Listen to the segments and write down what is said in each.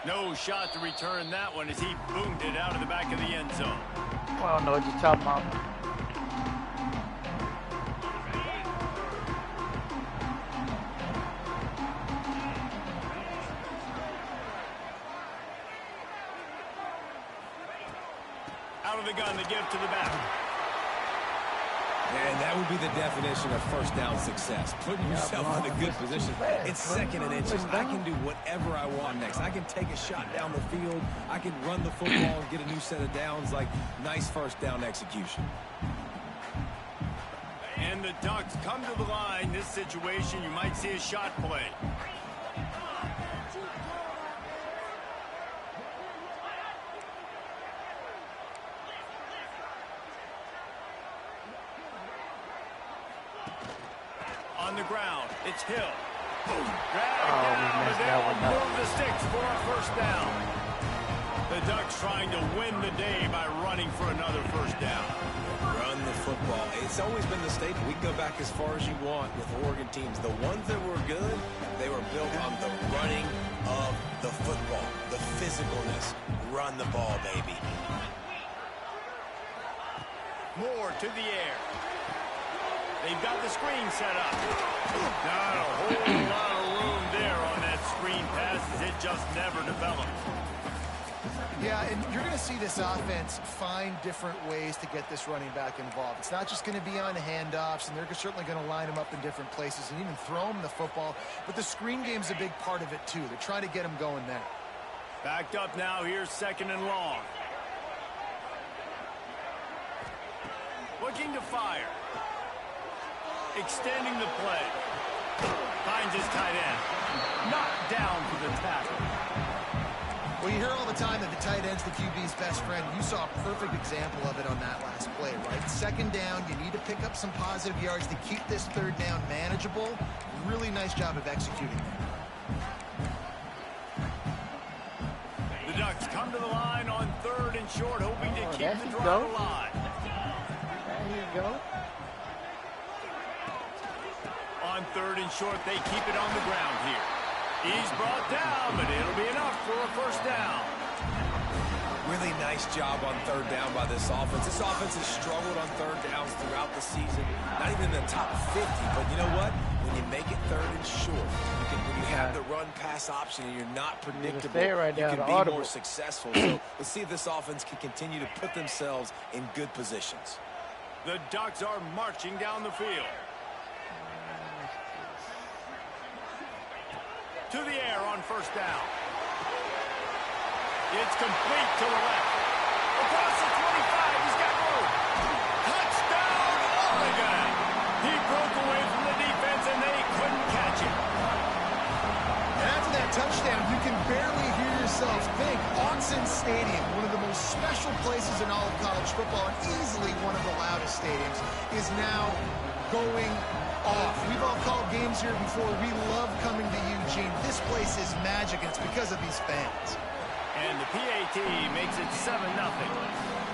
No shot to return that one as he boomed it out of the back of the end zone. Well, I don't know what you're talking about. Out of the gun to give to the back. And that would be the definition of first down success. Putting yourself in a good position. It's second and inches. I can do whatever I want next. I can take a shot down the field. I can run the football and get a new set of downs. Like, nice first down execution. And the Ducks come to the line. This situation, you might see a shot play. On the ground, it's Hill. Move the sticks for a first down. The Ducks trying to win the day by running for another first down. Run the football. It's always been the staple. We can go back as far as you want with Oregon teams. The ones that were good, they were built on the running of the football, the physicalness. Run the ball, baby. More to the air. They've got the screen set up. Not a whole lot of room there on that screen pass as it just never developed. Yeah, and you're going to see this offense find different ways to get this running back involved. It's not just going to be on handoffs, and they're certainly going to line him up in different places and even throw him the football. But the screen game's a big part of it, too. They're trying to get him going there. Backed up now. Here's second and long. Looking to fire. Extending the play. Finds his tight end. Knocked down for the tackle. Well, you hear all the time that the tight end's the QB's best friend. You saw a perfect example of it on that last play, right? Second down, you need to pick up some positive yards to keep this third down manageable. Really nice job of executing that. The Ducks come to the line on third and short, hoping to keep the drive alive. There you go. On third and short, they keep it on the ground here. He's brought down, but it'll be enough for a first down. Really nice job on third down by this offense. This offense has struggled on third downs throughout the season. Not even in the top 50, but you know what? When you make it third and short, when you have the run-pass option and you're not predictable, you can be more successful. So let's see if this offense can continue to put themselves in good positions. The Ducks are marching down the field. To the air on first down. It's complete to the left. Across the 25, he's got room. Touchdown, Oregon! He broke away from the defense, and they couldn't catch him. And after that touchdown, you can barely hear yourself think. Autzen Stadium, one of the most special places in all of college football, and easily one of the loudest stadiums, is now going off. We've all called games here before. We love coming to Eugene. This place is magic, and it's because of these fans. And the PAT makes it 7-0.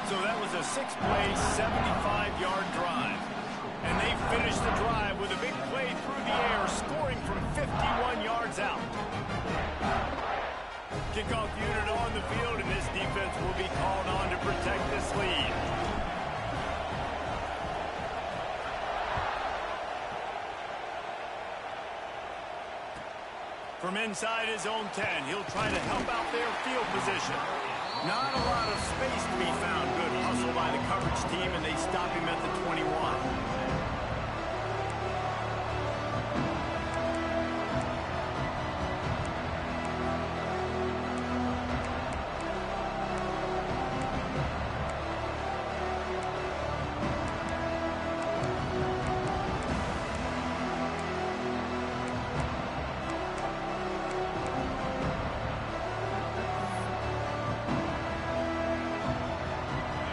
So that was a 6-play, 75-yard drive. And they finished the drive with a big play through the air, scoring from 51 yards out. Kickoff unit on the field, and this defense will be called on to protect this lead. From inside his own 10, he'll try to help out their field position. Not a lot of space to be found. Good hustle by the coverage team, and they stop him at the 21.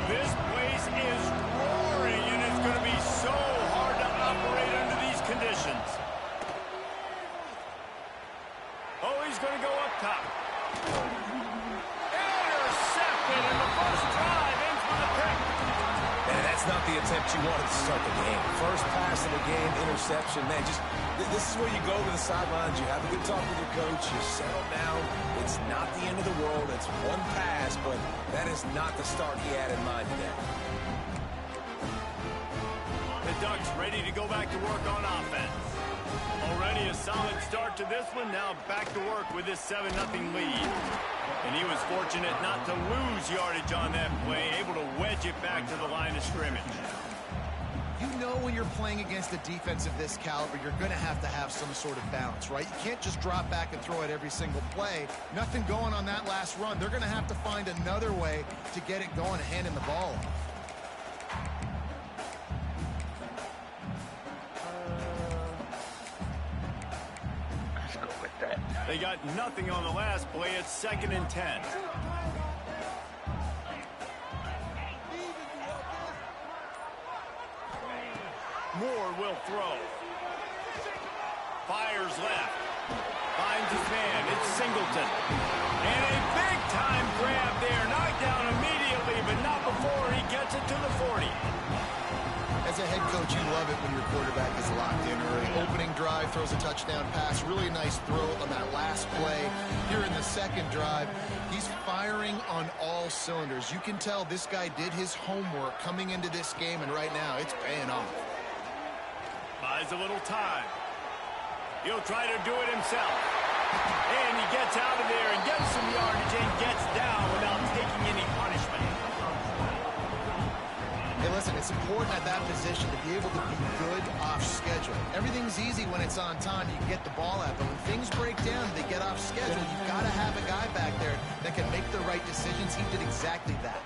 This place is roaring, and it's going to be so hard to operate under these conditions. Oh, he's going to go up top. Intercepted, and the first drive ends with a pick. And that's not the attempt you wanted to start the game. First pass of the game, interception. Man, this is where you go to the sidelines. You have a good talk with your coach. You settle down. It's not the end of the world. It's one pass, but that is not the start he had in mind today. The Ducks ready to go back to work on offense. Already a solid start to this one. Now back to work with this 7-0 lead. And he was fortunate not to lose yardage on that play, able to wedge it back to the line of scrimmage. You know when you're playing against a defense of this caliber, you're going to have some sort of balance, right? You can't just drop back and throw it every single play. Nothing going on that last run. They're going to have to find another way to get it going and handing the ball off. They got nothing on the last play. It's 2nd and 10. Moore will throw. Fires left. Finds his man. It's Singleton. And a big-time grab there. Knocked down immediately, but not before he gets it to the 40. As a head coach, you love it when your quarterback is locked in early. Opening drive, throws a touchdown pass. Really nice throw on that last play. Here in the second drive, he's firing on all cylinders. You can tell this guy did his homework coming into this game, and right now it's paying off. Buys a little time. He'll try to do it himself. And he gets out of there and gets some yardage and gets down without taking any punishment. Hey, listen, it's important at that position to be able to be good off schedule. Everything's easy when it's on time. You can get the ball out. But when things break down, they get off schedule. You've got to have a guy back there that can make the right decisions. He did exactly that.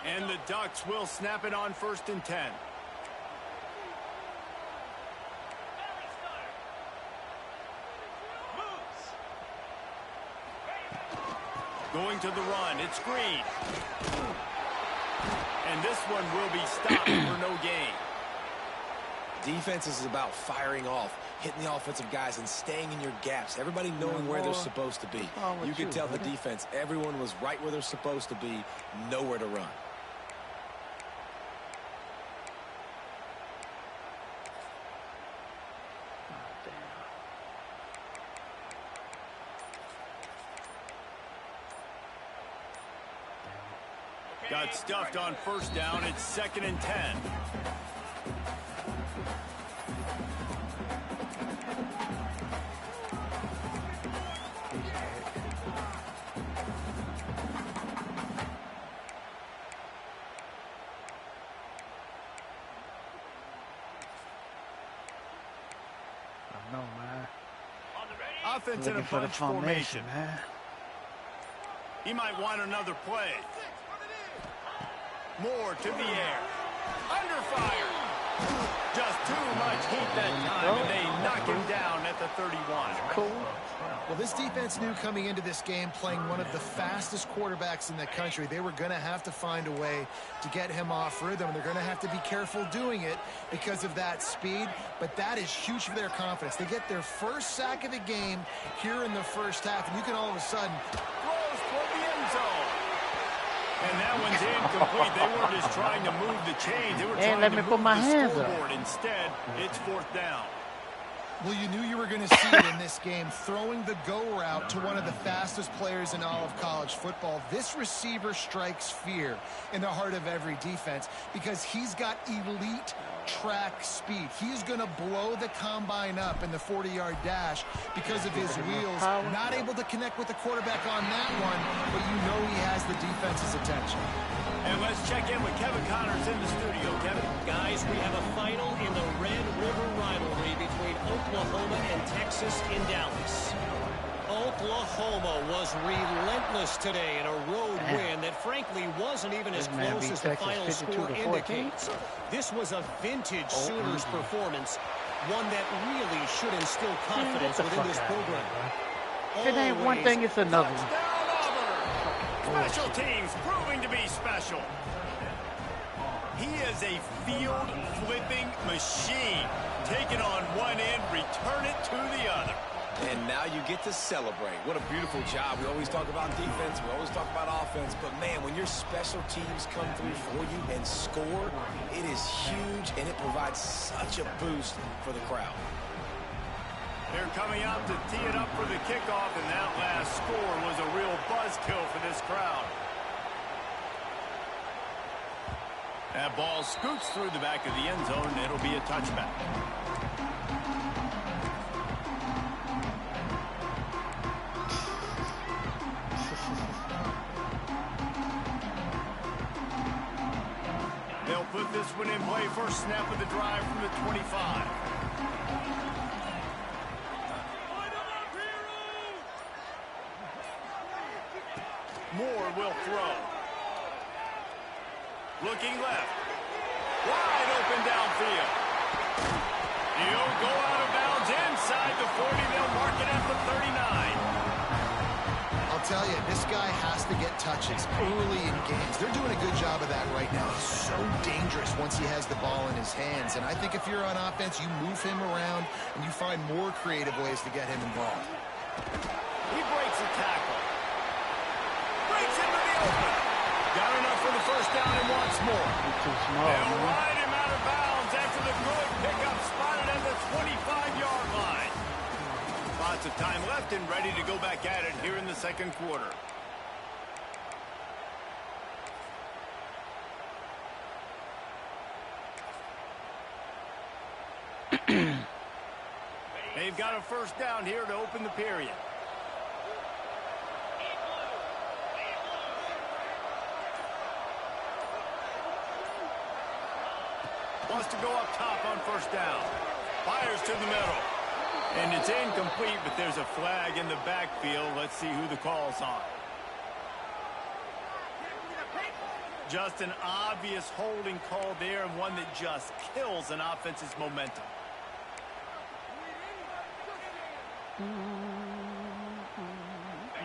And the Ducks will snap it on 1st and 10. Going to the run, it's Green. And this one will be stopped for no gain. Defense is about firing off, hitting the offensive guys, and staying in your gaps. Everybody knowing where they're supposed to be. You could tell the defense, everyone was right where they're supposed to be, nowhere to run. Got stuffed on 1st down. It's 2nd and 10. I know, man. Offense in a Looking for the bunch formation. man. He might want another play. Moore to the air. Under fire. Just too much heat that time, and they knock him down at the 31. Cool. Well, this defense knew coming into this game, playing one of the fastest quarterbacks in the country, they were going to have to find a way to get him off rhythm. They're going to have to be careful doing it because of that speed, but that is huge for their confidence. They get their first sack of the game here in the first half, and you can all of a sudden Throws toward the end zone. And that one's incomplete. They weren't just trying to move the chains. They were trying to move the scoreboard. Instead, it's 4th down. Well, you knew you were going to see it in this game, throwing the go route to one of the fastest players in all of college football. This receiver strikes fear in the heart of every defense because he's got elite track speed. He's going to blow the combine up in the 40-yard dash because of his wheels. Not able to connect with the quarterback on that one, but you know he has the defense's attention. And let's check in with Kevin Connors in the studio. Kevin? Guys, we have a final in the Red River rivalry between Oklahoma and Texas in Dallas. Oklahoma was relentless today in a road win that frankly wasn't even as close as the final score indicates. This was a vintage Sooners performance, one that really should instill confidence within this program. If it ain't one thing, it's another. Special teams proving to be special. He is a field-flipping machine. Take it on one end, return it to the other. And now you get to celebrate. What a beautiful job. We always talk about defense. We always talk about offense. But, man, when your special teams come through for you and score, it is huge, and it provides such a boost for the crowd. They're coming out to tee it up for the kickoff, and that last score was a real buzzkill for this crowd. That ball scoots through the back of the end zone, and it'll be a touchback. They'll put this one in play. First snap of the drive from the 25. Moore will throw. Looking left. Wide open downfield. He'll go out of bounds inside the 40. They'll mark it at the 39. I'll tell you, this guy has to get touches early in games. They're doing a good job of that right now. He's so dangerous once he has the ball in his hands. And I think if you're on offense, you move him around and you find more creative ways to get him involved. He breaks a tackle. Breaks into the open. Got enough for the first down and wants more. Too small, They'll man. ride him out of bounds after the good pickup, spotted at the 25-yard line. Lots of time left and ready to go back at it here in the second quarter. They've got a first down here to open the period. Wants to go up top on first down. Fires to the middle. And it's incomplete, but there's a flag in the backfield. Let's see who the call's on. Just an obvious holding call there, and one that just kills an offense's momentum.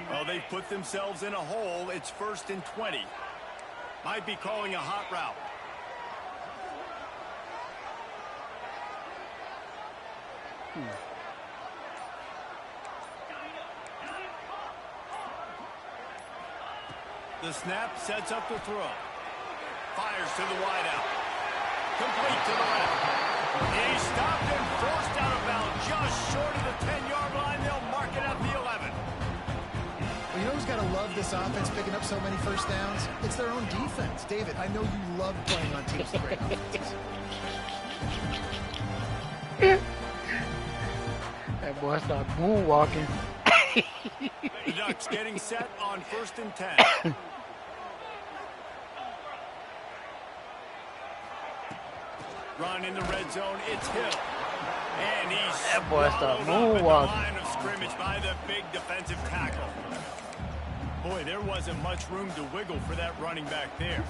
Well, they've put themselves in a hole. It's 1st and 20. Might be calling a hot route. The snap sets up the throw. Fires to the wideout. Complete to the left. He's stopped and forced out of bounds just short of the 10-yard line. They'll mark it at the 11. Well, you know who's got to love this offense picking up so many first downs? It's their own defense. David, I know you love playing on teams with great offenses. That boy started moonwalking. The Ducks getting set on 1st and 10. Run in the red zone. It's Hill. And he's That boy started swallowed up at the moonwalking. line of scrimmage by the big defensive tackle. Boy, there wasn't much room to wiggle for that running back there.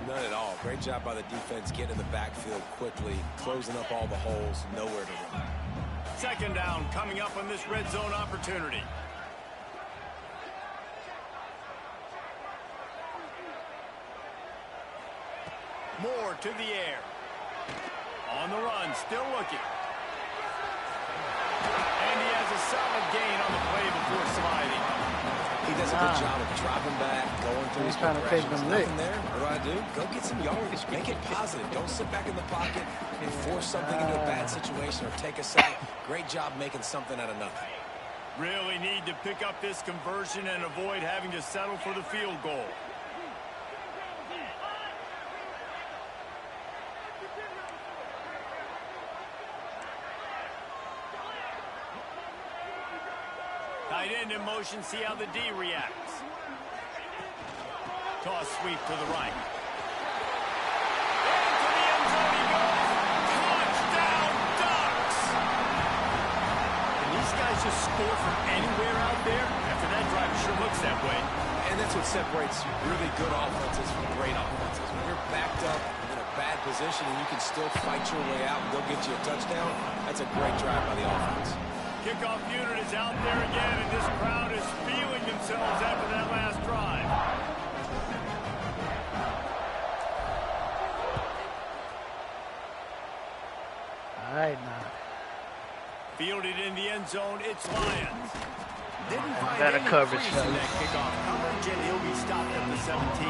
None at all. Great job by the defense getting in the backfield quickly, closing up all the holes, nowhere to run. Second down coming up on this red zone opportunity. Moore to the air. On the run, still looking. And he has a solid gain on the play before sliding. He does a good job of dropping back, going through his trying to take progressions. them Nothing licks. there. What do? Go get some yardage. Make it positive. Don't sit back in the pocket and force something into a bad situation or take a sack. Great job making something out of nothing. Really need to pick up this conversion and avoid having to settle for the field goal. Tight end in motion, see how the D reacts. Toss sweep to the right. Into the end zone he goes. Touchdown, Ducks! Can these guys just score from anywhere out there? After that drive, it sure looks that way. And that's what separates really good offenses from great offenses. When you're backed up in a bad position and you can still fight your way out and go get you a touchdown, that's a great drive by the offense. Kickoff unit is out there again, and this crowd is feeling themselves after that last drive. All right, now. Fielded in the end zone, it's Lions. Didn't find better any coverage, crease in fellas. that kickoff coverage, and he'll be stopped at the 17.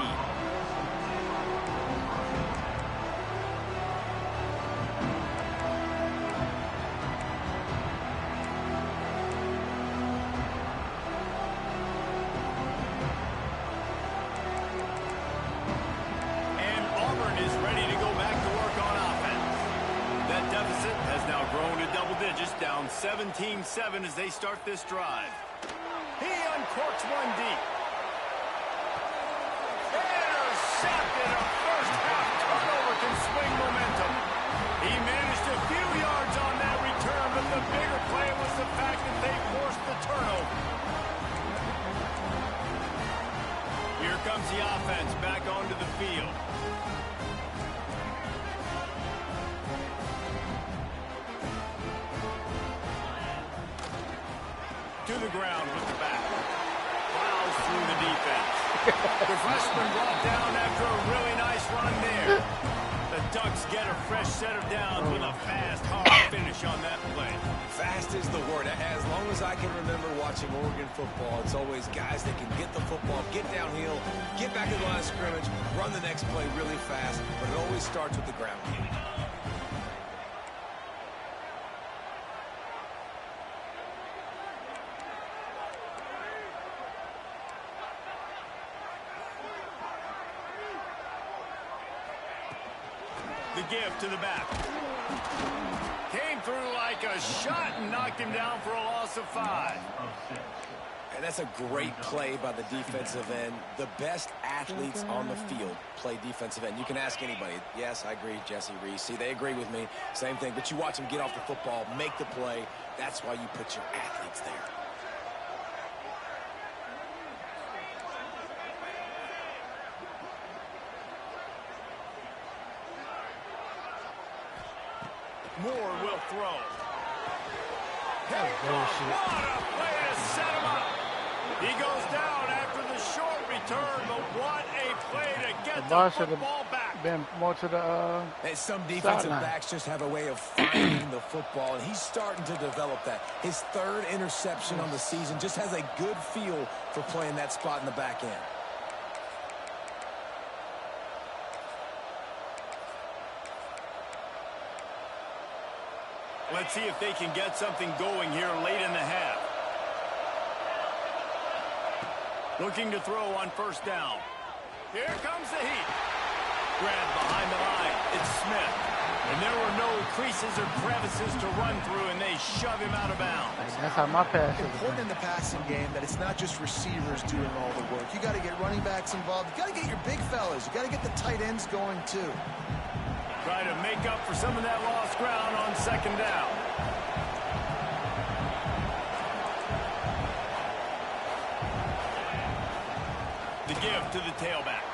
And Auburn is ready to go back to work on offense. That deficit has now grown to double digits, down 17-7 as they start this drive. He uncorks one deep. Intercepted. A first-half turnover can swing momentum. He managed a few yards on that return, but the bigger play was the fact that they forced the turnover. Here comes the offense back onto the field. To the ground with the back. Plows through the defense. The freshman brought down after a really nice run there. The Ducks get a fresh set of downs with a fast, hard finish on that play. Fast is the word. As long as I can remember watching Oregon football, it's always guys that can get the football, get downhill, get back in the line of scrimmage, run the next play really fast, but it always starts with the ground game. The give to the back. Came through like a shot and knocked him down for a loss of 5. And that's a great play by the defensive end. The best athletes on the field play defensive end. You can ask anybody. Yes, I agree, Jesse Reese. See, they agree with me. Same thing. But you watch them get off the football, make the play. That's why you put your athletes there. Moore will throw. That was bullshit. What a play to set him up. He goes down after the short return, but what a play to get The ball the should football back. have been more to the And some defensive sideline. backs just have a way of finding the football, and he's starting to develop that. His third interception on the season, just has a good feel for playing that spot in the back end. Let's see if they can get something going here late in the half. Looking to throw on first down. Here comes the heat. Grabbed behind the line. It's Smith. And there were no creases or crevices to run through, and they shove him out of bounds. That's how my pass is. Important in the passing game that it's not just receivers doing all the work. You got to get running backs involved. You got to get your big fellas. You got to get the tight ends going too. Try to make up for some of that lost ground on second down. The give to the tailback.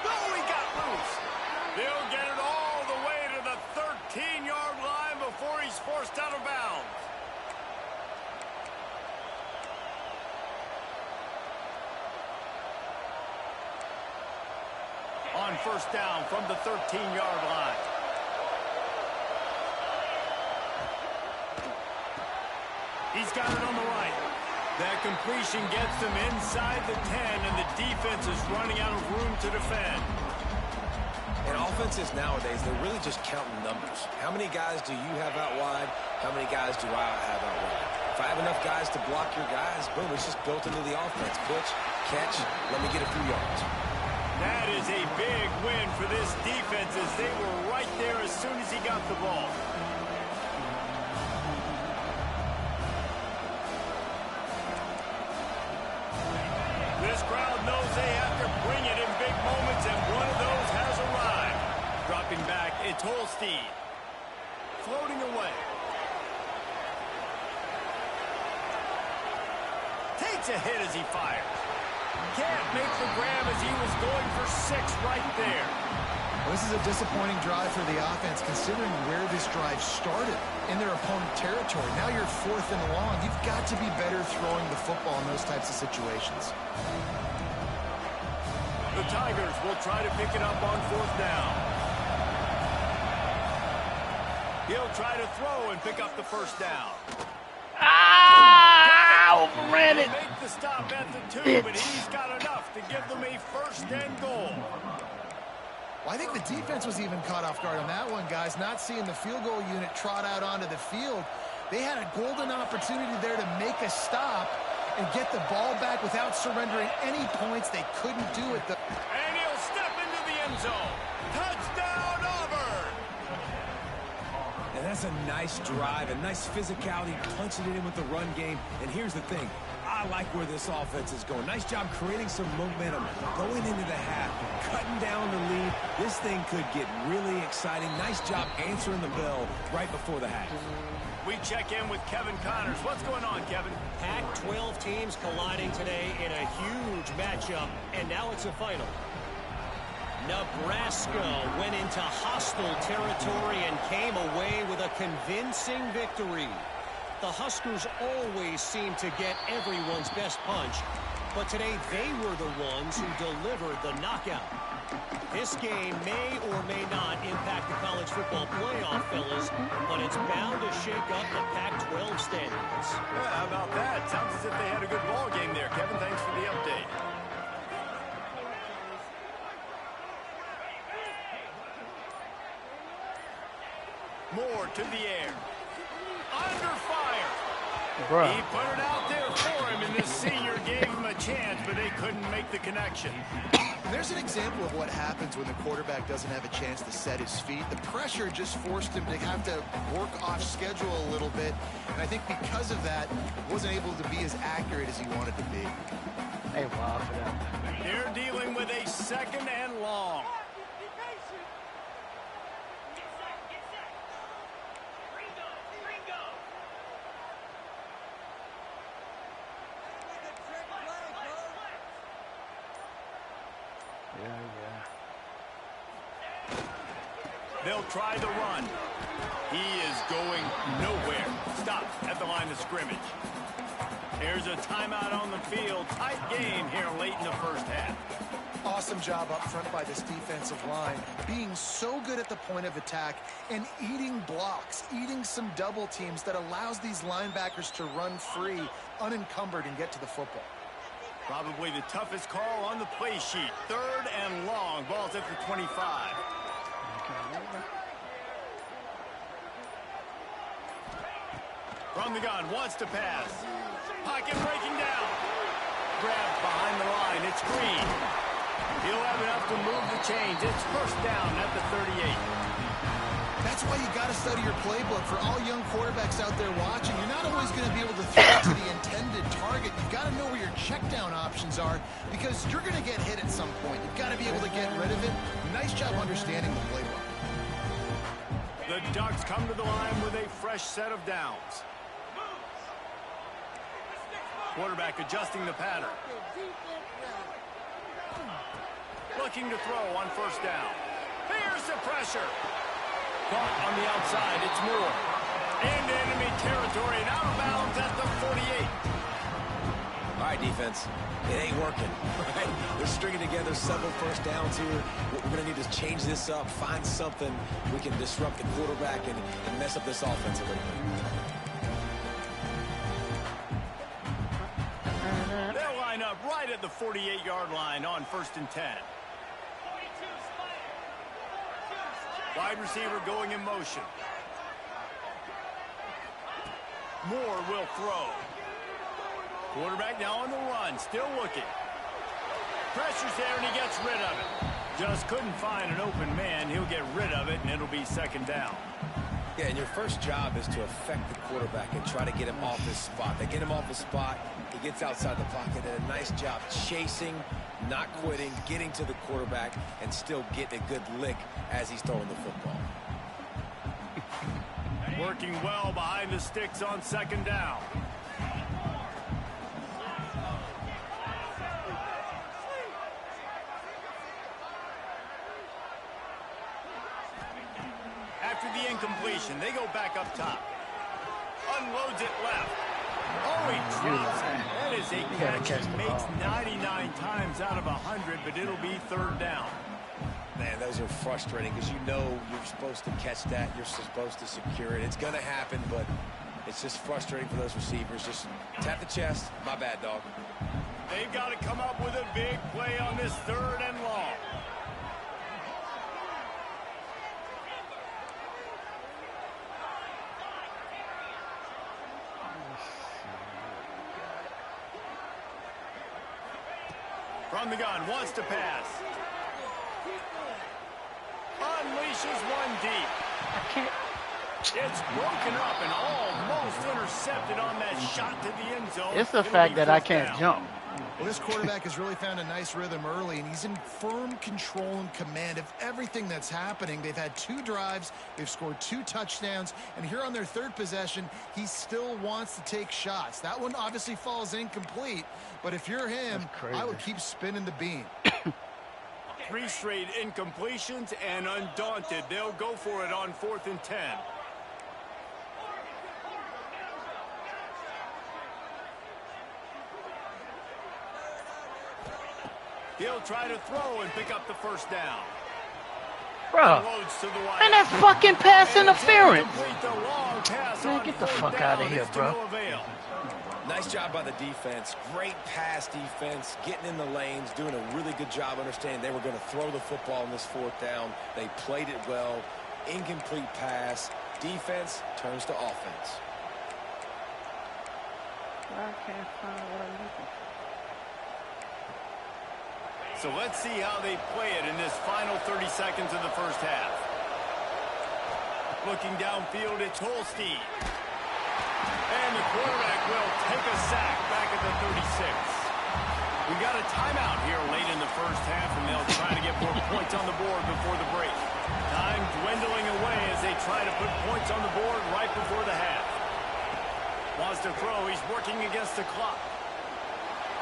Oh, he got loose. They'll get it all the way to the 13-yard line before he's forced out of bounds. On first down from the 13-yard line. He's got it on the right. That completion gets them inside the 10, and the defense is running out of room to defend. And offenses nowadays, they're really just counting numbers. How many guys do you have out wide? How many guys do I have out wide? If I have enough guys to block your guys, boom, it's just built into the offense. Pitch, catch, let me get a few yards. That is a big win for this defense as they were right there as soon as he got the ball. This crowd knows they have to bring it in big moments, and one of those has arrived. Dropping back, it's Holstein. Floating away. Takes a hit as he fires. Can't make the grab as he was going for 6 right there. Well, this is a disappointing drive for the offense, considering where this drive started, in their opponent territory. Now you're 4th and long. You've got to be better throwing the football in those types of situations. The Tigers will try to pick it up on 4th down. He'll try to throw and pick up the first down. Overran it. They make the stop at the 2, but he's got enough to give them a first and goal. Well, I think the defense was even caught off guard on that one, guys. Not seeing the field goal unit trot out onto the field. They had a golden opportunity there to make a stop and get the ball back without surrendering any points. They couldn't do it. And he'll step into the end zone. Touchdown, Auburn! And that's a nice drive, a nice physicality, punching it in with the run game. And here's the thing. I like where this offense is going. Nice job creating some momentum, going into the half, cutting down the lead. This thing could get really exciting. Nice job answering the bell right before the half. We check in with Kevin Connors. What's going on, Kevin? Pac-12 teams colliding today in a huge matchup, and now it's a final. Nebraska went into hostile territory and came away with a convincing victory. The Huskers always seem to get everyone's best punch, but today they were the ones who delivered the knockout. This game may or may not impact the college football playoff, fellas, but it's bound to shake up the Pac-12 standings. Yeah, how about that? Sounds as if they had a good ball game there, Kevin. Thanks for the update. Moore to the air. Under fire. Bruh. He put it out there for him, and this senior gave him a chance, but they couldn't make the connection. There's an example of what happens when the quarterback doesn't have a chance to set his feet. The pressure just forced him to have to work off schedule a little bit, and I think because of that, wasn't able to be as accurate as he wanted to be. Hey, wow for them. They're dealing with a second and long. They'll try the run. He is going nowhere. Stop at the line of scrimmage. There's a timeout on the field. Tight game here late in the first half. Awesome job up front by this defensive line, being so good at the point of attack and eating blocks, eating some double teams that allows these linebackers to run free, unencumbered, and get to the football. Probably the toughest call on the play sheet. Third and long. Ball's at the 25. From the gun, wants to pass. Pocket breaking down. Grabbed behind the line. It's Green. He'll have enough to move the chains. It's first down at the 38. That's why you got to study your playbook. For all young quarterbacks out there watching, you're not always going to be able to throw to the intended target. You've got to know where your check down options are because you're going to get hit at some point. You've got to be able to get rid of it. Nice job understanding the playbook. The Ducks come to the line with a fresh set of downs. Quarterback adjusting the pattern. Looking to throw on first down. Here's the pressure. Caught on the outside. It's Moore. Into enemy territory and out of bounds at the 48. All right, defense. It ain't working. Right? They're stringing together several first downs here. We're going to need to change this up, find something we can disrupt the quarterback and mess up this offense a little bit. They'll line up right at the 48-yard line on first and 10. Wide receiver going in motion. Moore will throw. Quarterback now on the run, still looking. Pressure's there, and he gets rid of it. Just couldn't find an open man. He'll get rid of it, and it'll be second down. Yeah, and your first job is to affect the quarterback and try to get him off his spot. They get him off his spot, he gets outside the pocket, and a nice job chasing, not quitting, getting to the quarterback, and still getting a good lick as he's throwing the football. Working well behind the sticks on second down. After the incompletion, they go back up top. Unloads it left. Oh, he drops it. That is a catch he makes 99 times out of 100, but it'll be third down. Man, those are frustrating because you know you're supposed to catch that. You're supposed to secure it. It's going to happen, but it's just frustrating for those receivers. Just tap the chest. My bad, dog. They've got to come up with a big play on this 3rd and long. From the gun, wants to pass. Unleashes one deep. I can't. It's broken up and almost intercepted on that shot to the end zone. It's the fact that I can't jump. Well, this quarterback has really found a nice rhythm early, and he's in firm control and command of everything that's happening. They've had 2 drives. They've scored 2 touchdowns. And here on their 3rd possession, he still wants to take shots. That one obviously falls incomplete. But if you're him, I would keep spinning the beam. 3 straight incompletions, and undaunted, they'll go for it on 4th and 10. He'll try to throw and pick up the 1st down. Bro, and that's fucking pass interference. Man, get the fuck out of here, bro. Nice job by the defense. Great pass defense, getting in the lanes, doing a really good job understanding they were going to throw the football on this 4th down. They played it well. Incomplete pass. Defense turns to offense. I can't find what I'm looking for. So let's see how they play it in this final 30 seconds of the 1st half. Looking downfield, it's Holstein. And the quarterback will take a sack back at the 36. We got a timeout here late in the 1st half, and they'll try to get more points on the board before the break. Time dwindling away as they try to put points on the board right before the half. Wants to throw. He's working against the clock.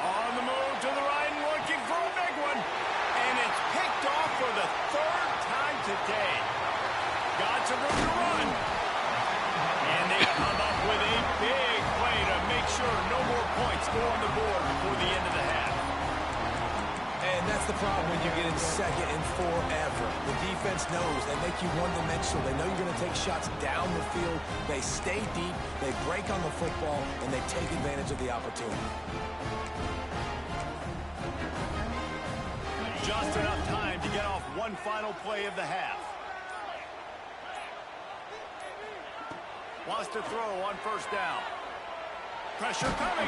On the move to the right and looking for a big one. And it's picked off for the 3rd time today. Got some room to run. And they come up with a big play to make sure no more points go on the board before the end of the half. And that's the problem when you get in 2nd and forever. The defense knows. They make you one-dimensional. They know you're going to take shots down the field. They stay deep. They break on the football, and they take advantage of the opportunity. Just enough time to get off one final play of the half. Wants to throw on 1st down. Pressure coming.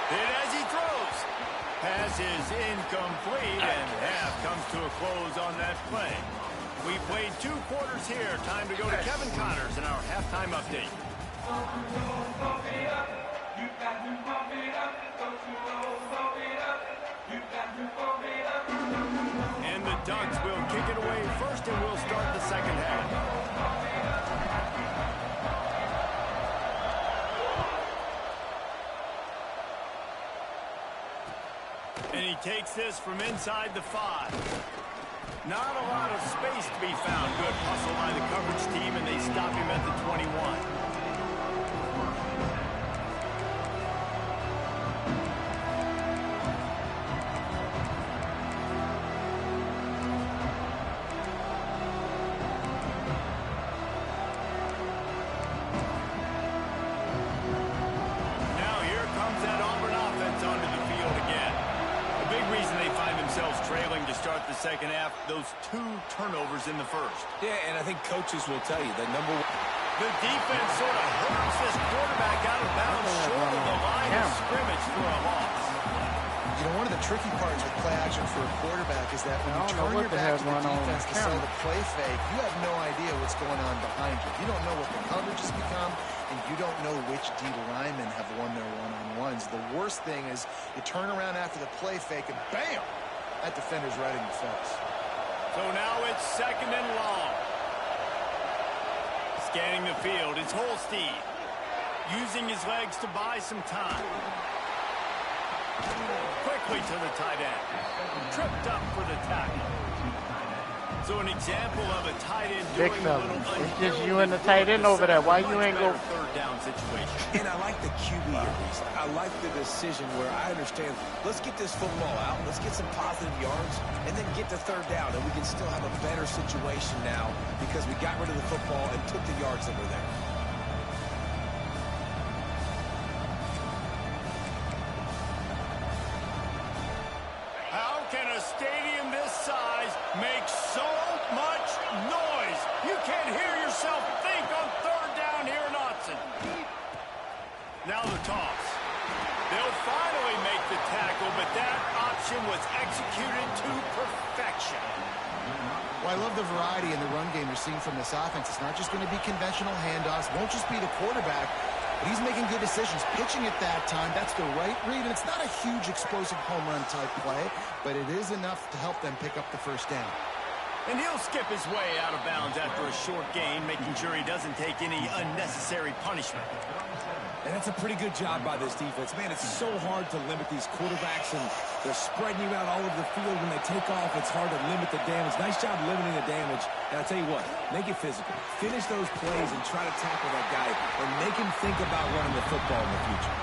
Hit as he throws. Pass is incomplete, and half comes to a close on that play. We played 2 quarters here. Time to go to Kevin Connors in our halftime update. And the Ducks will kick it away first, and we'll start the 2nd half. And he takes this from inside the 5. Not a lot of space to be found. Good hustle by the coverage team, and they stop him at the 21. Trailing to start the 2nd half, those 2 turnovers in the 1st. Yeah, and I think coaches will tell you that the defense sort of hurts this quarterback out of bounds short of the line of scrimmage for a loss. You know, one of the tricky parts with play action for a quarterback is that when you turn your back to the defense to sell the play fake, you have no idea what's going on behind you. You don't know what the coverage has become, and you don't know which D linemen have won their one-on-ones. The worst thing is you turn around after the play fake, and bam! That defender's right in the face. So now it's 2nd and long. Scanning the field, it's Holstein. Using his legs to buy some time. Quickly to the tight end. Tripped up for the tackle. So an example of a tight end Big doing a fella. little It's just you and the tight end over there. Why you ain't go? third down situation. And I like the QB here, Reese. I like the decision where I understand, let's get this football out, let's get some positive yards, and then get to third down, and we can still have a better situation now because we got rid of the football and took the yards that were there. How can a stadium this size make so much noise? You can't hear yourself think on third down here in Autzen. Now the toss. They'll finally make the tackle, but that option was executed to perfection. Well, I love the variety in the run game you're seeing from this offense. It's not just going to be conventional handoffs. Won't just be the quarterback, but he's making good decisions. Pitching at that time, that's the right read. And it's not a huge explosive home run type play, but it is enough to help them pick up the first down. And he'll skip his way out of bounds after a short gain, making sure he doesn't take any unnecessary punishment. And that's a pretty good job by this defense. Man, it's so hard to limit these quarterbacks, and they're spreading you out all over the field. When they take off, it's hard to limit the damage. Nice job limiting the damage. And I'll tell you what, make it physical. Finish those plays and try to tackle that guy and make him think about running the football in the future.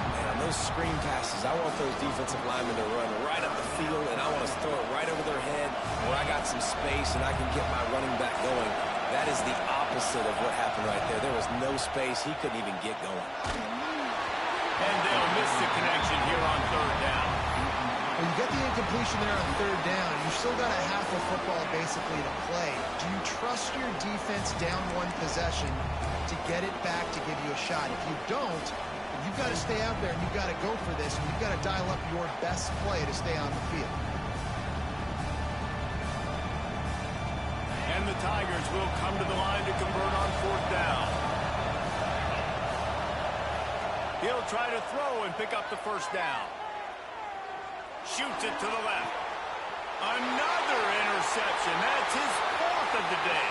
Man, on those screen passes, I want those defensive linemen to run right up the field, and I want to throw it right over their head where I got some space and I can get my running back going. That is the opposite of what happened right there. There was no space. He couldn't even get going. And they'll miss the connection here on third down. When you get the incompletion there on third down, you've still got a half of football basically to play. Do you trust your defense down one possession to get it back to give you a shot? If you don't, you've got to stay out there and you've got to go for this, and you've got to dial up your best play to stay on the field. And the Tigers will come to the line to convert on fourth down. He'll try to throw and pick up the first down. Shoots it to the left. Another interception. That's his fourth of the day.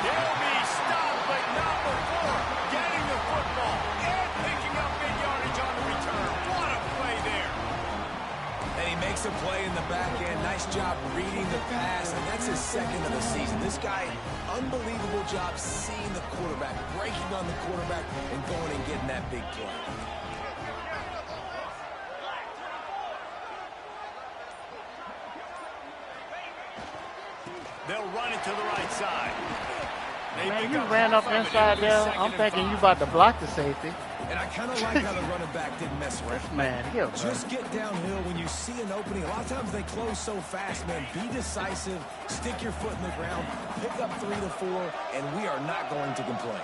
He'll be stopped, but not before getting the football and picking up big yardage on the return. What a play there. And he makes a play in the back end. Nice job reading the pass, and that's his second of the season. This guy, unbelievable job seeing the quarterback, breaking on the quarterback, and going and getting that big play. They'll run it to the right side. Man, you ran up inside there. I'm thinking you about to block the safety. And I kind of like how the running back didn't mess around. Man, here, Just get downhill when you see an opening. A lot of times they close so fast, man. Be decisive, stick your foot in the ground, pick up 3 to 4, and we are not going to complain.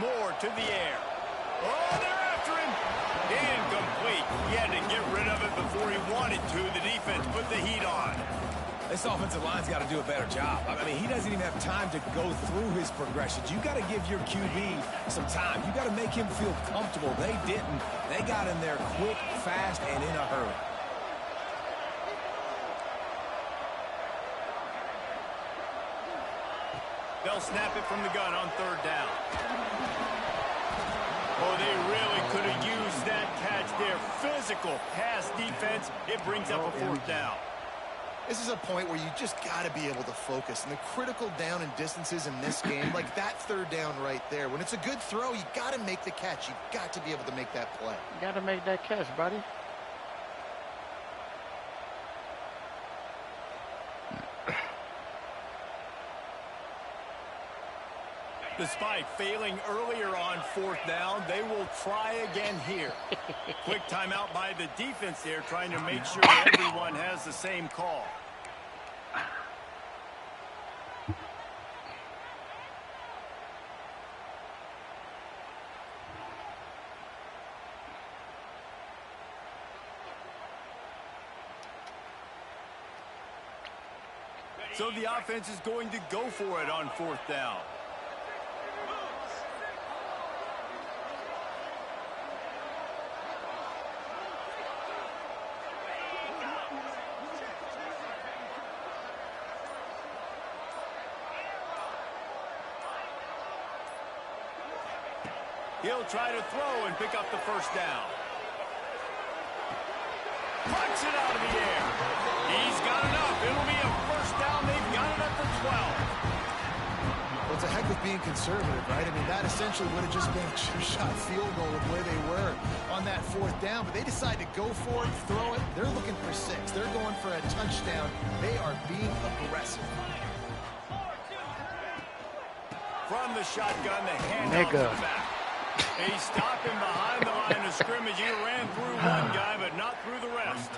More to the air. Oh, they're after him. Incomplete. He had to get rid of it before he wanted to. The defense put the heat on. This offensive line's got to do a better job. I mean, he doesn't even have time to go through his progressions. You got to give your QB some time. You got to make him feel comfortable. They didn't. They got in there quick, fast, and in a hurry. They'll snap it from the gun on third down. Oh, they really could have used that catch there. Physical pass defense. It brings up a fourth down. This is a point where you just got to be able to focus. And the critical down and distances in this game, like that third down right there, when it's a good throw, you got to make the catch. You got to be able to make that play. You got to make that catch, buddy. Despite failing earlier on fourth down, they will try again here. Quick timeout by the defense there, trying to make sure everyone has the same call. So the offense is going to go for it on fourth down. He'll try to throw and pick up the first down. Puts it out of the air. He's got enough. It'll be a first down. They've got it at the 12. Well, it's a heck of being conservative, right? I mean, that essentially would have just been a chip-shot field goal with where they were on that fourth down. But they decide to go for it, throw it. They're looking for 6. They're going for a touchdown. They are being aggressive. From the shotgun, the handoff to the back. They stopped him behind the line of scrimmage. He ran through one guy, but not through the rest.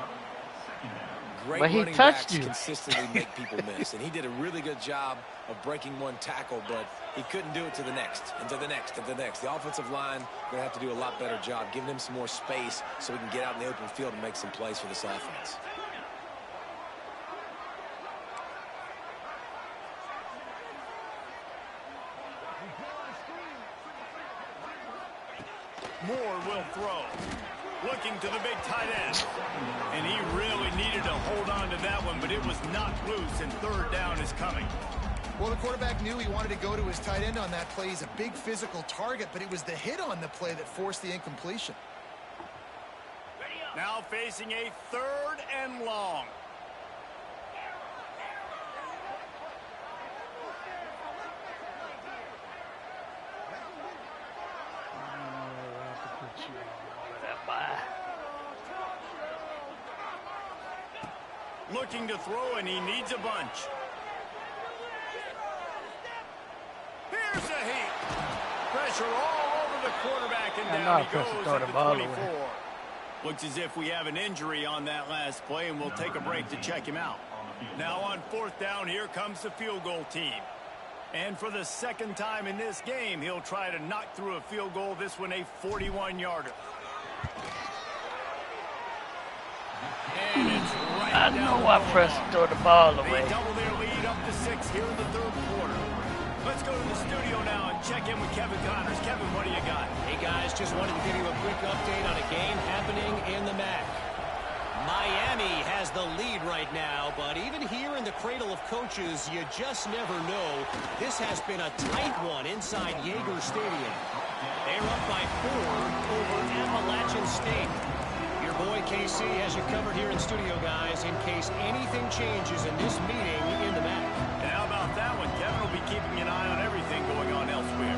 Great but he running touched backs you. consistently make people miss, and he did a really good job of breaking one tackle, but he couldn't do it to the next, and to the next, and to the next. The offensive line going to have to do a lot better job, giving him some more space so we can get out in the open field and make some plays for this offense. Moore will throw. Looking to the big tight end. And he really needed to hold on to that one, but it was knocked loose, and third down is coming. Well, the quarterback knew he wanted to go to his tight end on that play. He's a big physical target, but it was the hit on the play that forced the incompletion. Now facing a 3rd and long. Looking to throw, and he needs a bunch. Here's a heat. Pressure all over the quarterback, and down he goes at the 24. Looks as if we have an injury on that last play, and we'll take a break to check him out. Now on 4th down, here comes the field goal team. And for the 2nd time in this game, he'll try to knock through a field goal, this one a 41-yarder. And it's right I down know the I goal pressed line. throw the ball away. They double their lead up to 6 here in the 3rd quarter. Let's go to the studio now and check in with Kevin Connors. Kevin, what do you got? Hey, guys, just wanted to give you a quick update on a game happening in the MAC. Miami has the lead right now, but even here in the cradle of coaches, you just never know. This has been a tight one inside Yager Stadium. They're up by 4 over Appalachian State. Your boy KC has you covered here in studio, guys, in case anything changes in this meeting in the MAC. And how about that one? Kevin will be keeping an eye on everything going on elsewhere.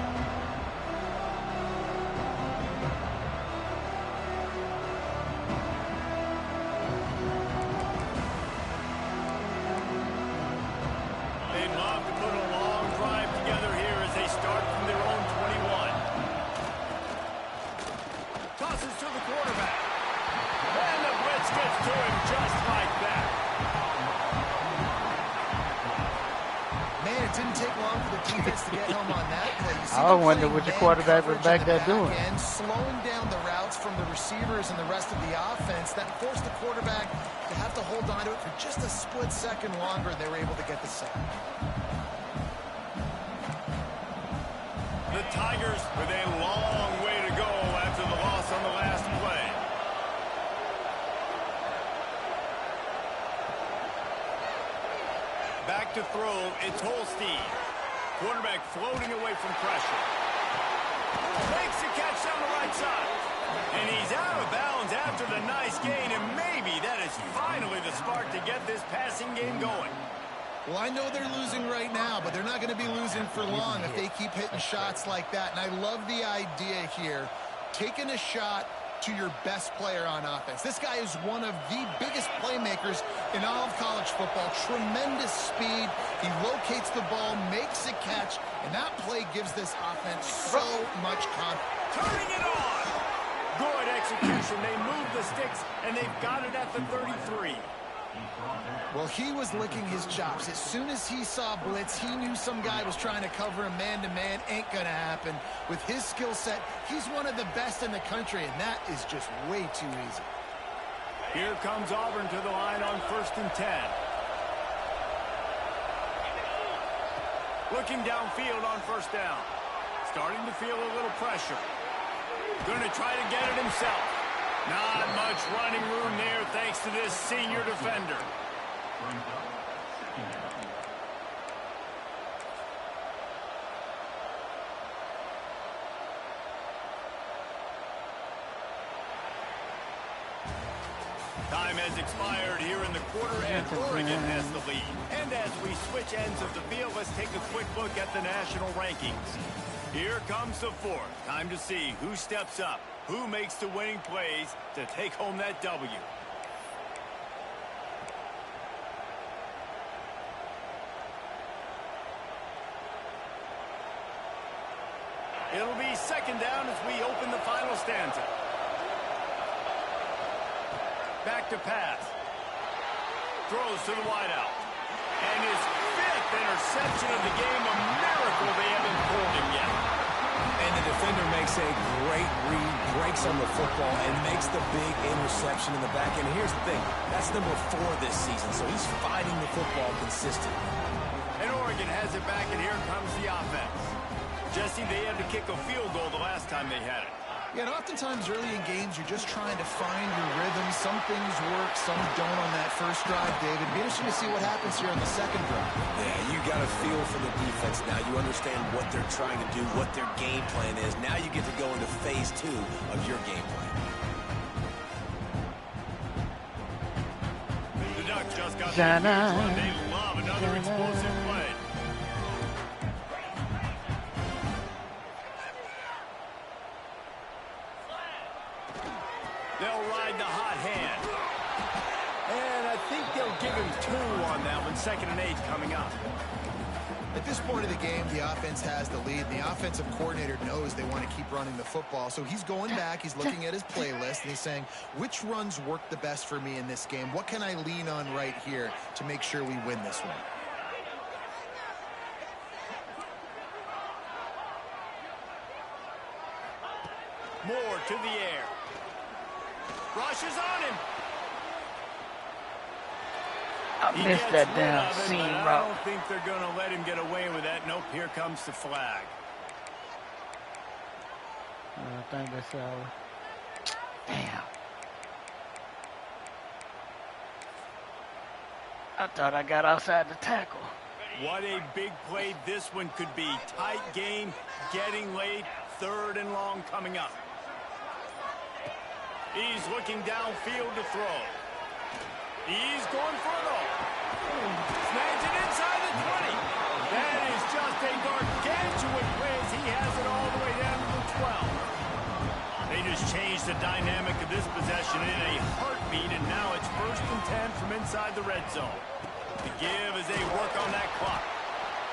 They'd love to put a long drive together here as they start from their own 21. Tosses to the quarterback. And the blitz gets to him just like that. Man, it didn't take long for the defense to get home on that play. You see I them wonder playing what the man quarterback was coverage back in the there doing. end, slowing down the routes from the receivers and the rest of the offense. That forced the quarterback to have to hold on to it for just a split second longer. They were able to get the sack. The Tigers with a long way to go after the loss on the last play. Back to throw, it's Holstein. Quarterback floating away from pressure. Makes the catch down the right side. And he's out of bounds after the nice gain, and maybe that is finally the spark to get this passing game going. Well, I know they're losing right now, but they're not going to be losing for long if they keep hitting shots like that. And I love the idea here, taking a shot to your best player on offense. This guy is one of the biggest playmakers in all of college football. Tremendous speed. He locates the ball, makes a catch, and that play gives this offense so much confidence. Turning it on. Good execution. They move the sticks, and they've got it at the 33. Well, he was licking his chops. As soon as he saw blitz, he knew some guy was trying to cover him man-to-man. Ain't going to happen. With his skill set, he's one of the best in the country, and that is just way too easy. Here comes Auburn to the line on 1st and 10. Looking downfield on 1st down. Starting to feel a little pressure. Going to try to get it himself. Not much running room there thanks to this senior defender. Time has expired here in the quarter, and Oregon has the lead. And as we switch ends of the field, let's take a quick look at the national rankings. Here comes the fourth. Time to see who steps up, who makes the winning plays to take home that W. It'll be second down as we open the final stanza. Back to pass. Throws to the wideout. And his fifth interception of the game. A miracle they haven't pulled him yet. And the defender makes a great read, breaks on the football, and makes the big interception in the back end. Here's the thing. That's number 4 this season, so he's fighting the football consistently. And Oregon has it back, and here comes the offense. Jesse, they had to kick a field goal the last time they had it. Yeah, and oftentimes early in games, you're just trying to find your rhythm. Some things work, some don't on that first drive, David. Be interesting to see what happens here on the second drive. Yeah, you got a feel for the defense now. You understand what they're trying to do, what their game plan is. Now you get to go into phase 2 of your game plan. The Ducks just got the run. They love another explosive play. They'll ride the hot hand. And I think they'll give him 2 on that one. 2nd and 8 coming up. At this point of the game, the offense has the lead. The offensive coordinator knows they want to keep running the football. So he's going back, he's looking at his playlist, and he's saying, which runs work the best for me in this game? What can I lean on right here to make sure we win this one? Moore to the air. Rushes on him. I missed that damn seam route. I route. don't think they're going to let him get away with that. Nope, here comes the flag. I think that's damn. I thought I got outside the tackle. What a big play this one could be. Tight game, getting late, 3rd and long coming up. He's looking downfield to throw. He's going for it all. Snags it inside the 20. That is just a gargantuan play as he has it all the way down to the 12. They just changed the dynamic of this possession in a heartbeat, and now it's 1st and 10 from inside the red zone. To give as they work on that clock.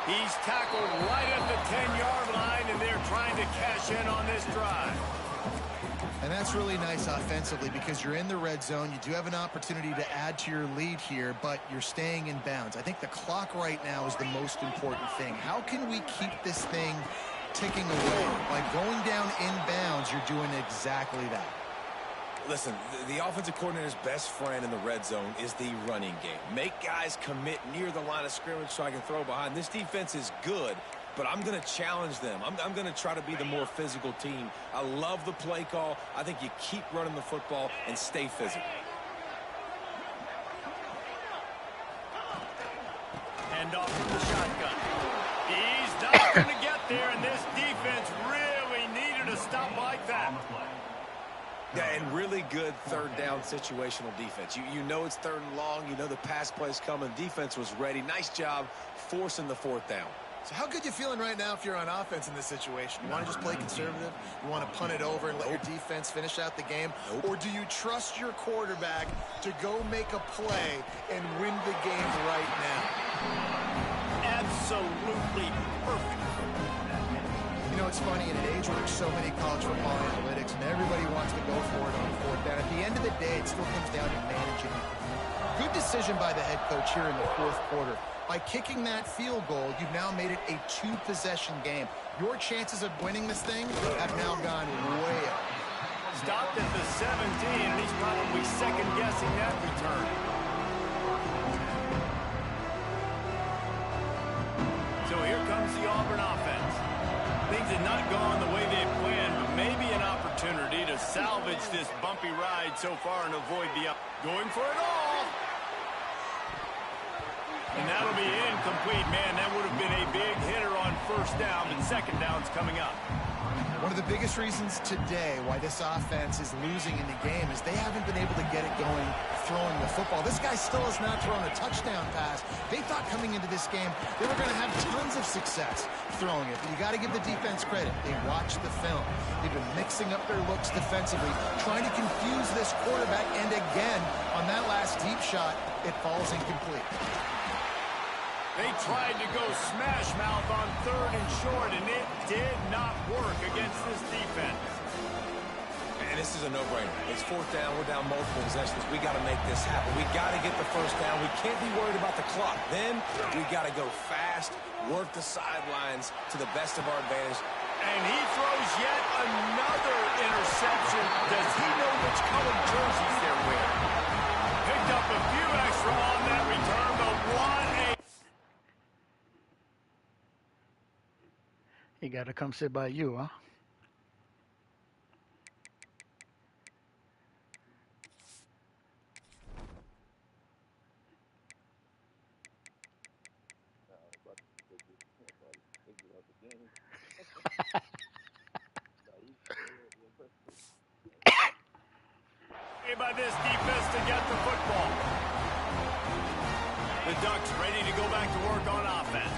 He's tackled right at the 10-yard line, and they're trying to cash in on this drive. And that's really nice offensively because you're in the red zone. You do have an opportunity to add to your lead here, but you're staying in bounds. I think the clock right now is the most important thing. How can we keep this thing ticking away? By going down in bounds, you're doing exactly that. Listen, the offensive coordinator's best friend in the red zone is the running game. Make guys commit near the line of scrimmage so I can throw behind. This defense is good, but I'm going to challenge them. I'm going to try to be the more physical team. I love the play call. I think you keep running the football and stay physical. Hand off from the shotgun. He's not going to get there, and this defense really needed a stop like that. Yeah, and really good 3rd down situational defense. You know it's 3rd and long. You know the pass play's coming. Defense was ready. Nice job forcing the 4th down. So how good you feeling right now if you're on offense in this situation? You want to just play conservative? You want to punt it over and let your defense finish out the game? Or do you trust your quarterback to go make a play and win the game right now? Absolutely perfect. You know, it's funny, in an age where there's so many college football analytics and everybody wants to go for it on 4th down, at the end of the day, it still comes down to managing. Good decision by the head coach here in the 4th quarter. By kicking that field goal, you've now made it a 2-possession game. Your chances of winning this thing have now gone way up. Stopped at the 17, and he's probably second-guessing that return. So here comes the Auburn offense. Things have not gone the way they planned, but maybe an opportunity to salvage this bumpy ride so far and avoid the up. Going for it all. And that'll be incomplete, man. That would have been a big hitter on first down, but second down's coming up. One of the biggest reasons today why this offense is losing in the game is they haven't been able to get it going throwing the football. This guy still has not thrown a touchdown pass. They thought coming into this game they were going to have tons of success throwing it. But you got to give the defense credit. They watched the film. They've been mixing up their looks defensively, trying to confuse this quarterback. And again, on that last deep shot, it falls incomplete. They tried to go smash mouth on third and short, and it did not work against this defense. And this is a no-brainer. It's fourth down. We're down multiple possessions. We got to make this happen. We got to get the first down. We can't be worried about the clock. Then we got to go fast, work the sidelines to the best of our advantage. And he throws yet another interception. Does he know which colored jerseys they're wearing? Picked up a few extra on that return, but what a... He got to come sit by you, huh? By this defense to get the football. The Ducks ready to go back to work on offense.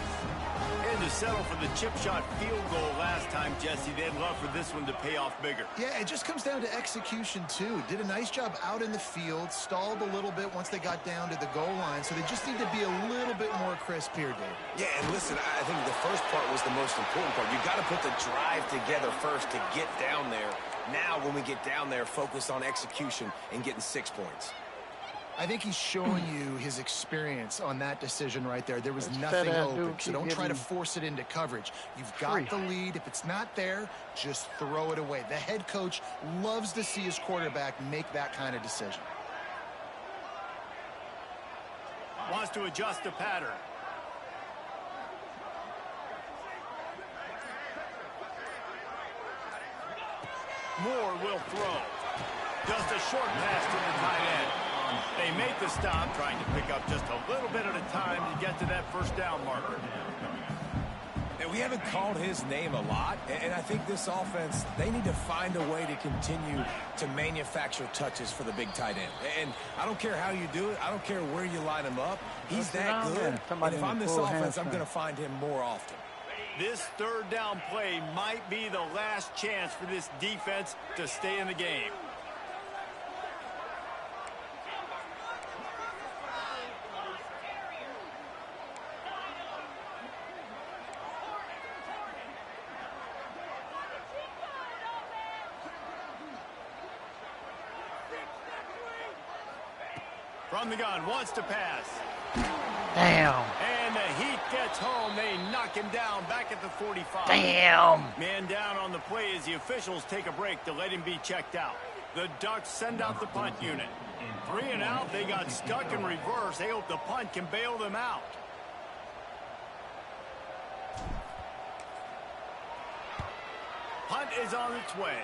And to settle for the chip shot field goal last time, Jesse. They'd love for this one to pay off bigger. Yeah, it just comes down to execution, too. Did a nice job out in the field, stalled a little bit once they got down to the goal line, so they just need to be a little bit more crisp here, Dave. Yeah, and listen, I think the first part was the most important part. You got to put the drive together first to get down there. Now, when we get down there, focus on execution and getting 6 points. I think he's showing you his experience on that decision right there. There was nothing open, so don't try to force it into coverage. You've got the lead. If it's not there, just throw it away. The head coach loves to see his quarterback make that kind of decision. Wants to adjust the pattern. Moore will throw. Just a short pass to the tight end. They make the stop, trying to pick up just a little bit at a time to get to that first down marker. And we haven't called his name a lot, and I think this offense, they need to find a way to continue to manufacture touches for the big tight end. And I don't care how you do it. I don't care where you line him up. He's that good. And if I'm this offense, I'm going to find him more often. This third down play might be the last chance for this defense to stay in the game. From the gun, wants to pass. Damn. And the Heat gets home. They knock him down back at the 45. Damn. Man down on the play as the officials take a break to let him be checked out. The Ducks send out the punt unit. 3 and out. They got stuck in reverse. They hope the punt can bail them out. Punt is on its way.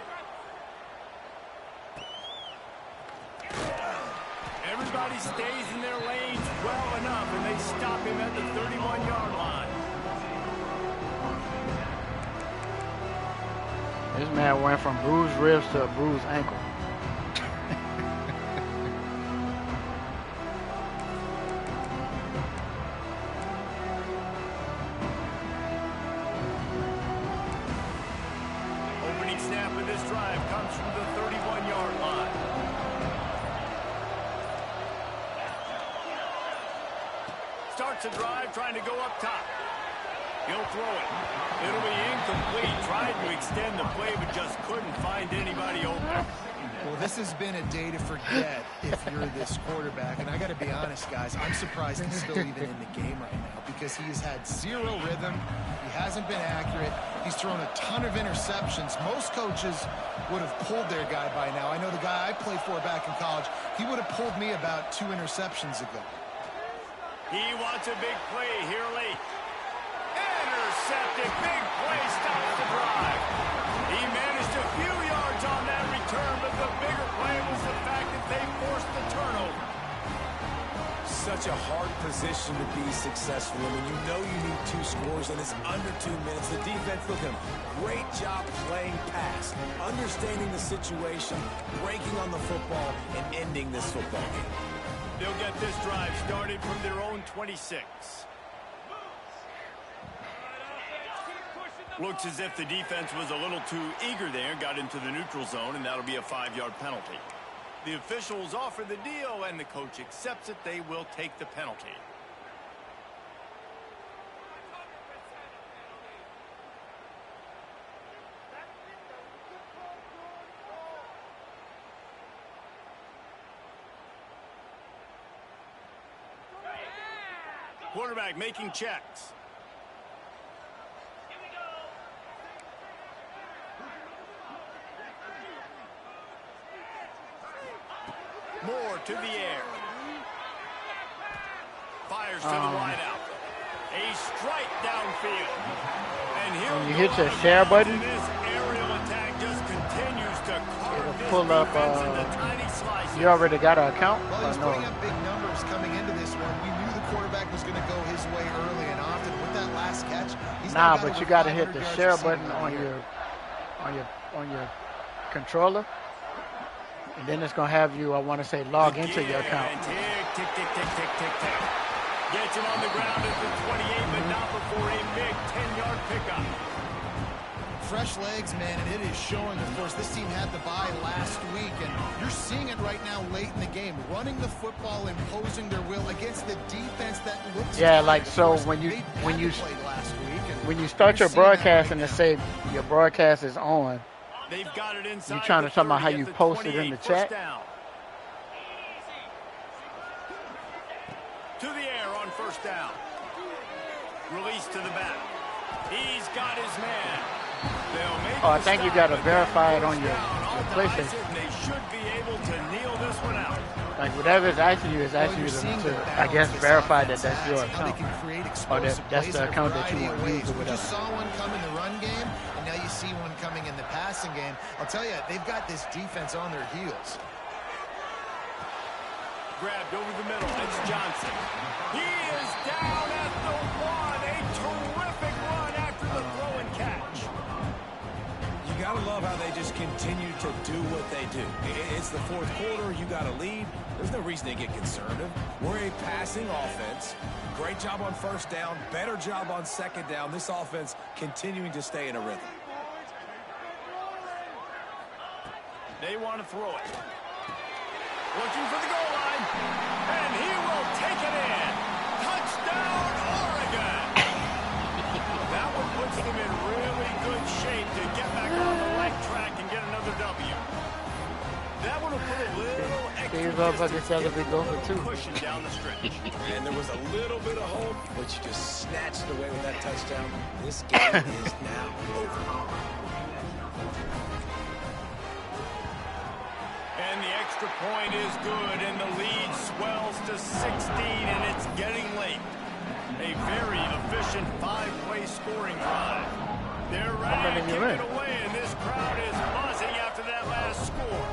Everybody stays in their lanes well enough, and they stop him at the 31-yard line. This man went from bruised ribs to a bruised ankle. Opening snap of this drive comes from the 31-yard line. Starts a drive trying to go up top. He'll throw it. It'll be incomplete. Tried to extend the play, but just couldn't find anybody open. Well, this has been a day to forget if you're this quarterback. And I got to be honest, guys, I'm surprised he's still even in the game right now because he has had zero rhythm. He hasn't been accurate. He's thrown a ton of interceptions. Most coaches would have pulled their guy by now. I know the guy I played for back in college, he would have pulled me about 2 interceptions ago. He wants a big play here late. Intercepted. Big play stops the drive. He managed a few yards on that return, but the bigger play was the fact that they forced the turnover. such a hard position to be successful in when you know you need 2 scores and it's under 2 minutes. The defense, look at them. Great job playing pass, understanding the situation, breaking on the football, and ending this football game. They'll get this drive started from their own 26. Looks as if the defense was a little too eager there, got into the neutral zone, and that'll be a 5-yard penalty. The officials offer the deal, and the coach accepts it. They will take the penalty. Quarterback making checks. Moore to the air. Fires to the wideout. A strike downfield. And here when you hit your share button, this aerial attack just continues to carve this pull up. defense into tiny slices. You already got an account? Well, he's Or no? putting up big numbers coming into this one. We knew the quarterback was going to go his way early and often. With that last catch, he's Nah, now got but over you got to hit 500 the yards share receiving button on on your controller, and then it's gonna have you. I want to say log into your account. And tick, tick, tick, tick, tick, tick, tick. Gets him on the ground at the 28, but not before a big 10-yard pickup. Fresh legs, man, and it is showing. Of course, this team had the bye last week, and you're seeing it right now late in the game. Running the football, imposing their will against the defense that looks. Yeah, tired. like so Of course, when you they played last week, and when you start your you're seeing that broadcast right and now. it say your broadcast is on, They've got it inside. you trying to the talk about 30 how at you the post it in 28, the first chat? down. To the air on first down. Release to the back. He's got his man. They'll make Oh, I the think you stop, got to but verify it that on your first down PlayStation. authorizes it, and they should be able to kneel this one out. Like whatever it's asking you is Well, asking you're you seeing to the I guess, balance this verify that offense that's your has, how they account. can create Or explosive that's plays the in a account that you variety want of to use ways. or We just whatever. saw one come in the run game, and now you see one coming in the passing game. I'll tell you, they've got this defense on their heels. Grabbed over the middle. It's Johnson. He is down at the 1. A terrific run after the throw and catch. You got to love how they just continue to do what they do. It's the fourth quarter. You got a lead. There's no reason to get conservative. We're a passing offense. Great job on first down. Better job on second down. This offense continuing to stay in a rhythm. They want to throw it. Looking for the goal line. And he will take it in. Touchdown, Oregon. That one puts them in really good shape to get back on the right track and get another W. That one will put a little extra cushion down the stretch. And there was a little bit of hope, but you just snatched it away with that touchdown. This game is now over. And the extra point is good, and the lead swells to 16, and it's getting late. A very efficient 5-play scoring drive. They're ready to kick it away, and this crowd is buzzing after that last score.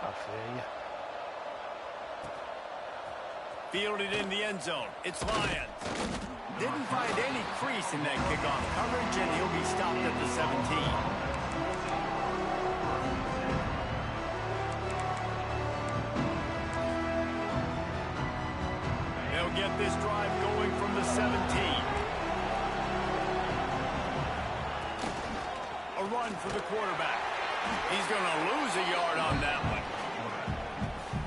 I feel you. Fielded in the end zone. It's Lyons. Didn't find any crease in that kickoff coverage, and he'll be stopped at the 17. They'll get this drive going from the 17. A run for the quarterback. He's going to lose a yard on that one.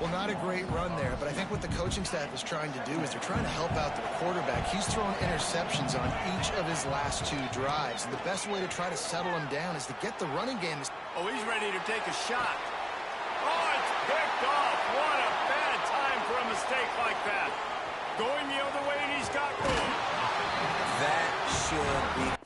Well, not a great run there, but I think what the coaching staff is trying to do is they're trying to help out their quarterback. He's thrown interceptions on each of his last 2 drives, and the best way to try to settle him down is to get the running game. Oh, he's ready to take a shot. Oh, it's picked off. What a bad time for a mistake like that. Going the other way, and he's got room. That should be...